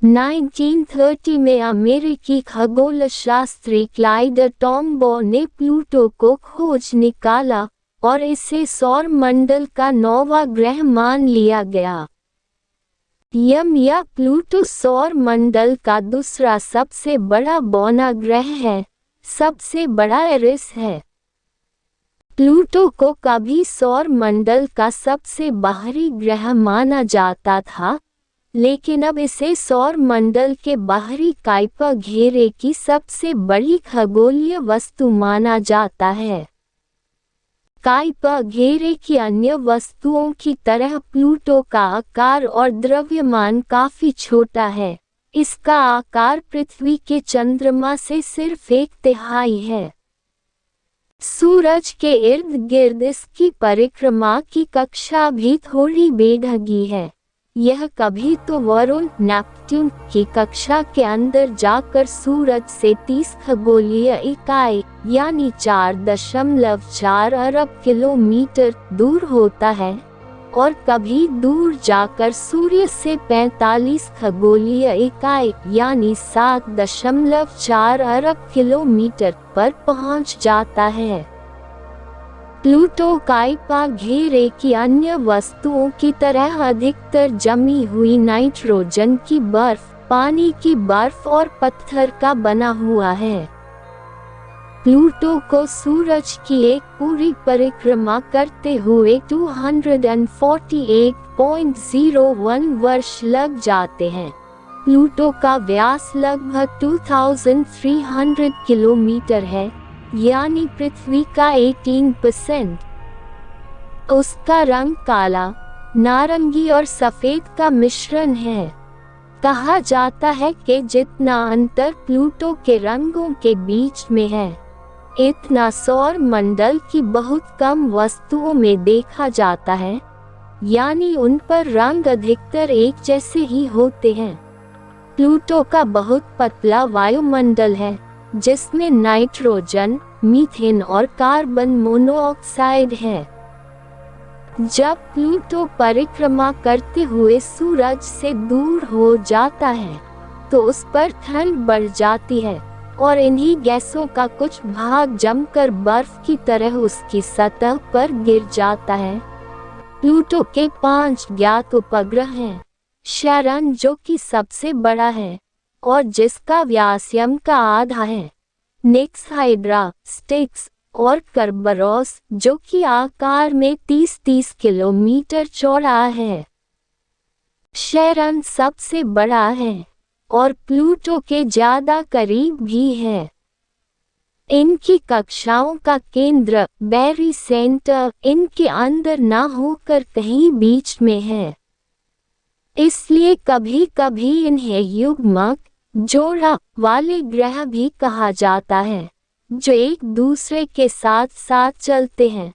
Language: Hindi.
1930 में अमेरिकी खगोलशास्त्री क्लाइड टॉम्बो ने प्लूटो को खोज निकाला और इसे सौर मंडल का 9वां ग्रह मान लिया गया। यम या प्लूटो सौर मंडल का दूसरा सबसे बड़ा बौना ग्रह है, सबसे बड़ा एरिस है। प्लूटो को कभी सौर मंडल का सबसे बाहरी ग्रह माना जाता था, लेकिन अब इसे सौर मंडल के बाहरी काइपर घेरे की सबसे बड़ी खगोलीय वस्तु माना जाता है। काइपर घेरे की अन्य वस्तुओं की तरह प्लूटो का आकार और द्रव्यमान काफी छोटा है। इसका आकार पृथ्वी के चंद्रमा से सिर्फ 1/3 है। सूरज के इर्द गिर्द इसकी परिक्रमा की कक्षा भी थोड़ी बेढंगी है। यह कभी तो वरुण नेपट्यून की कक्षा के अंदर जाकर सूरज से 30 खगोलीय इकाई यानी 4.4 अरब किलोमीटर दूर होता है, और कभी दूर जाकर सूर्य से 45 खगोलीय इकाई यानी 7.4 अरब किलोमीटर पर पहुंच जाता है। प्लूटो काइपर घेरे की अन्य वस्तुओं की तरह अधिकतर जमी हुई नाइट्रोजन की बर्फ, पानी की बर्फ और पत्थर का बना हुआ है। प्लूटो को सूरज की एक पूरी परिक्रमा करते हुए 248.01 वर्ष लग जाते हैं। प्लूटो का व्यास लगभग 2300 किलोमीटर है, यानी पृथ्वी का 18%। उसका रंग काला, नारंगी और सफेद का मिश्रण है। कहा जाता है कि जितना अंतर प्लूटो के रंगों के बीच में है, इतना सौर मंडल की बहुत कम वस्तुओं में देखा जाता है, यानी उन पर रंग अधिकतर एक जैसे ही होते हैं। प्लूटो का बहुत पतला वायुमंडल है, जिसमें नाइट्रोजन, मीथेन और कार्बन मोनोऑक्साइड है। जब प्लूटो परिक्रमा करते हुए सूरज से दूर हो जाता है, तो उस पर ठंड बढ़ जाती है और इन्हीं गैसों का कुछ भाग जमकर बर्फ की तरह उसकी सतह पर गिर जाता है। प्लूटो के 5 ज्ञात उपग्रह हैं। शैरन, जो कि सबसे बड़ा है और जिसका व्यास यम का आधा है, निक्स, हाइड्रा, स्टिक्स और करबरोस, जो कि आकार में 30 किलोमीटर चौड़ा है। शैरन सबसे बड़ा है और प्लूटो के ज्यादा करीब भी है। इनकी कक्षाओं का केंद्र बैरी सेंटर इनके अंदर ना होकर कहीं बीच में है, इसलिए कभी कभी इन्हें युग्मक जोड़ा वाले ग्रह भी कहा जाता है, जो एक दूसरे के साथ साथ चलते हैं।